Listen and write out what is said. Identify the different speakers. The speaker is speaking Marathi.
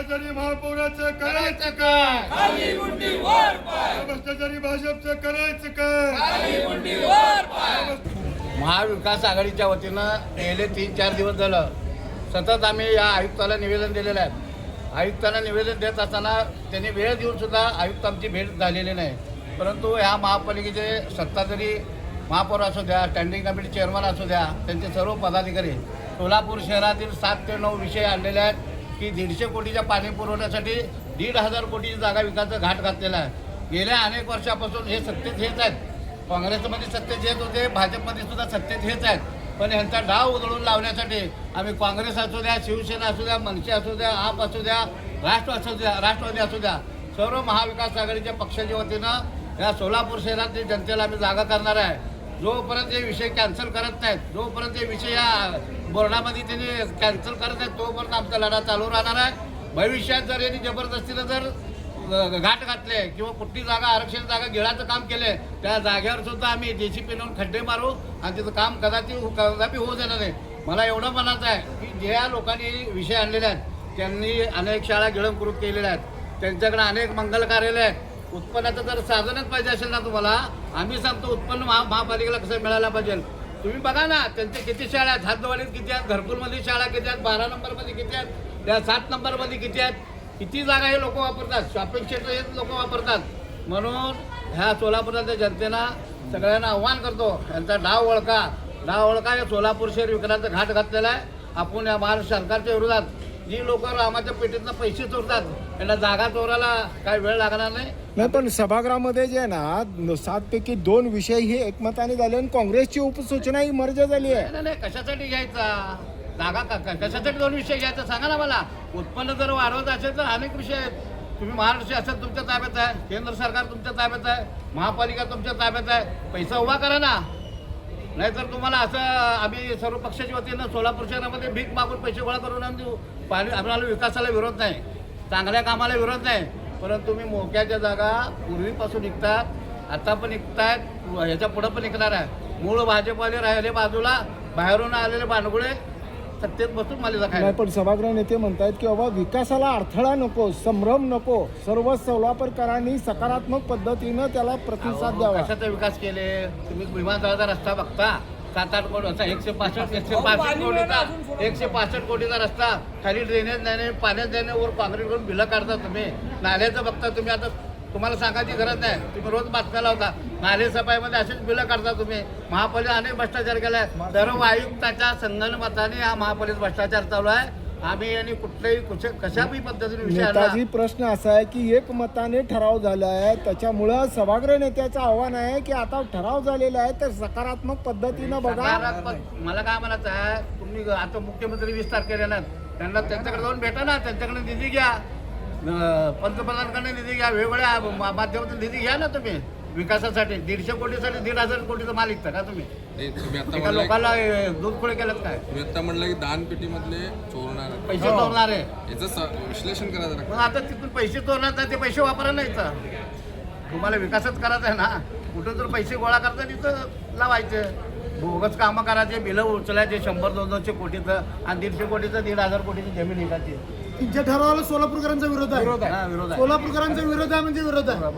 Speaker 1: भ्रष्टाचारी महापौराचं करायचं काय?
Speaker 2: खाली मुंडी वर पाय,
Speaker 1: भ्रष्टाचारी भाजपचं करायचं काय?
Speaker 2: खाली मुंडी वर पाय.
Speaker 3: महाविकास आघाडीच्या वतीनं गेले 3-4 दिवस झालं सतत आम्ही या आयुक्ताला निवेदन दिलेलं आहे. आयुक्तांना निवेदन देत असताना त्यांनी वेळ देऊन सुद्धा आयुक्त आमची भेट झालेली नाही. परंतु ह्या महापालिकेचे सत्ताधारी महापौर असू द्या, स्टँडिंग कमिटी चेअरमन असू द्या, त्यांचे सर्व पदाधिकारी सोलापूर शहरातील 7 ते 9 विषय आणलेले आहेत की 150 कोटीच्या पाणी पुरवठ्यासाठी 1,500 कोटीची जागा विकायचा घाट घातलेला आहे. गेल्या अनेक वर्षापासून हे सत्तेत हेच आहेत. काँग्रेसमध्ये सत्तेत येत होते, भाजपमध्ये सुद्धा सत्तेत हेच आहेत. पण ह्यांचा डाव उधळून लावण्यासाठी आम्ही काँग्रेस असू द्या, शिवसेना असू द्या, मनसे असू द्या, आप असू द्या, राष्ट्रवादी असू द्या, सर्व महाविकास आघाडीच्या पक्षाच्या वतीनं या सोलापूर शहरातील जनतेला आम्ही जागा करणार आहे. जोपर्यंत हे विषय कॅन्सल करत नाहीत, जोपर्यंत हे विषय या बोर्डामध्ये त्यांनी कॅन्सल करत नाहीत, तोपर्यंत आमचा लढा चालू राहणार आहे. भविष्यात जर यांनी जबरदस्तीनं जर घाट घातले किंवा कुठली जागा आरक्षण जागा गिळाचं काम केले, त्या जागेवर सुद्धा आम्ही JCP नेऊन खड्डे मारू आणि तिथं काम कदापि होऊ देणार नाही. मला एवढं म्हणायचं आहे की ज्या लोकांनी विषय आणलेले आहेत त्यांनी अनेक शाळा गिळंकृत केलेल्या आहेत, त्यांच्याकडे अनेक मंगल कार्यालय आहेत. उत्पन्नाचं जर साधनच पाहिजे असेल ना तुम्हाला, आम्ही सांगतो उत्पन्न महापालिकेला कसं मिळायला पाहिजे. तुम्ही बघा ना त्यांचे किती शाळा आहेत, हातदवाडीत किती आहेत, घरकुलमध्ये शाळा किती आहेत, 12 नंबरमध्ये किती आहेत, त्या 7 नंबरमध्ये किती आहेत, किती जागा हे लोक वापरतात, शॉपिंग सेंटर हे लोक वापरतात. म्हणून ह्या सोलापुरातल्या जनतेला सगळ्यांना आव्हान करतो, यांचा डाव ओळखा या सोलापूर शहर विकासाचा घाट घातलेला आहे. आपण या महाराष्ट्र सरकारच्या विरोधात जी लोक रामाच्या पेटीतनं पैसे चोरतात त्यांना जागा चोरायला काय वेळ लागणार नाही.
Speaker 4: पण सभागृहामध्ये जे आहे ना 7 पैकी 2 विषय हे एकमताने झाले आणि काँग्रेसची उपसूचना ही मर्ज झाली आहे.
Speaker 3: नाही, कशासाठी घ्यायचा जागा? कशासाठी 2 विषय घ्यायचा सांगा ना मला. उत्पन्न जर वाढवत असेल तर अनेक विषय आहेत. तुम्ही महाराष्ट्र शासन तुमच्या ताब्यात आहे, केंद्र सरकार तुमच्या ताब्यात आहे, महापालिका तुमच्या ताब्यात आहे. पैसा उभा करा ना. नाहीतर तुम्हाला असं आम्ही सर्व पक्षाच्या वतीनं सोलापूर शहरामध्ये भीक मागून पैसे गोळा करून आम्ही देऊ. आम्हाला विकासाला विरोध नाही, चांगल्या कामाला विरोध नाही. परंतु तुम्ही मोक्याच्या जागा पूर्वीपासून निघतात, आता पण निघतायत, ह्याच्या पुढं पण निघणार आहे. मूळ भाजपवाले राहिले बाजूला, बाहेरून आलेले बांडगुळे सत्तेत बसून मला
Speaker 4: नाही, पण सभागृह नेते म्हणतायत की बाबा विकासाला अडथळा नको, संभ्रम नको, सर्व सोलापूरकरांनी सकारात्मक पद्धतीनं त्याला प्रतिसाद द्यावा.
Speaker 3: कशाचा विकास केले तुम्ही? विमानतळाचा रस्ता बघता, 7-8 कोटी असा 165 कोटीचा रस्ता, खाली ड्रेनेज नाही, पाण्यात जाणे, वर काँक्रीट करून बिलं काढता तुम्ही. नाल्याचं बघता तुम्ही. आता तुम्हाला सांगायची गरज नाही, तुम्ही रोज बातम्या लावता. नाले सफाईमध्ये असेच बिलं काढता तुम्ही. महापालिका अनेक भ्रष्टाचार केलाय. सर्व आयुक्ताच्या संगणमताने हा महापालिकेत भ्रष्टाचार चालू आहे. आम्ही आणि कुठल्याही कशाही पद्धतीने विषय
Speaker 4: नेताजी प्रश्न असा आहे की एकमताने ठराव झाला आहे, त्याच्यामुळं सभागृह नेत्याचं आव्हान आहे की आता ठराव झालेला आहे तर सकारात्मक पद्धतीनं बघा.
Speaker 3: मला काय म्हणायचं आहे, तुम्ही आता मुख्यमंत्री 20 तारखेला येणार, त्यांना त्यांच्याकडे जाऊन भेटा ना, त्यांच्याकडे निधी घ्या, पंतप्रधानांकडे निधी घ्या, वेगवेगळ्या माध्यमातून निधी घ्या ना तुम्ही विकासासाठी. 150 कोटीसाठी 1,500 कोटीचा मालिक का तुम्ही? एका लोकांना दूध खोळे केलं काय?
Speaker 5: तुम्ही आता म्हणलं की दानपेटीमधले चोरणार
Speaker 3: पैसे चोरणार आहे,
Speaker 5: याचं विश्लेषण करायचं
Speaker 3: मग आता तिथून पैसे चोरणार तर ते पैसे वापरा नाही. तुम्हाला विकासच करायचा आहे ना. कुठं जर पैसे गोळा करता तिथं लावायचे, बोगस कामं करायचे, बिलं उचलायचे 100-200 कोटीचं आणि 150 कोटीचं 1,500 कोटीची जमीन विकायची.
Speaker 4: ज्या ठरावाला सोलापूरकरांचा विरोध आहे.
Speaker 3: विरोध आहे.
Speaker 4: सोलापूरकरांचा विरोध आहे म्हणजे विरोध आहे.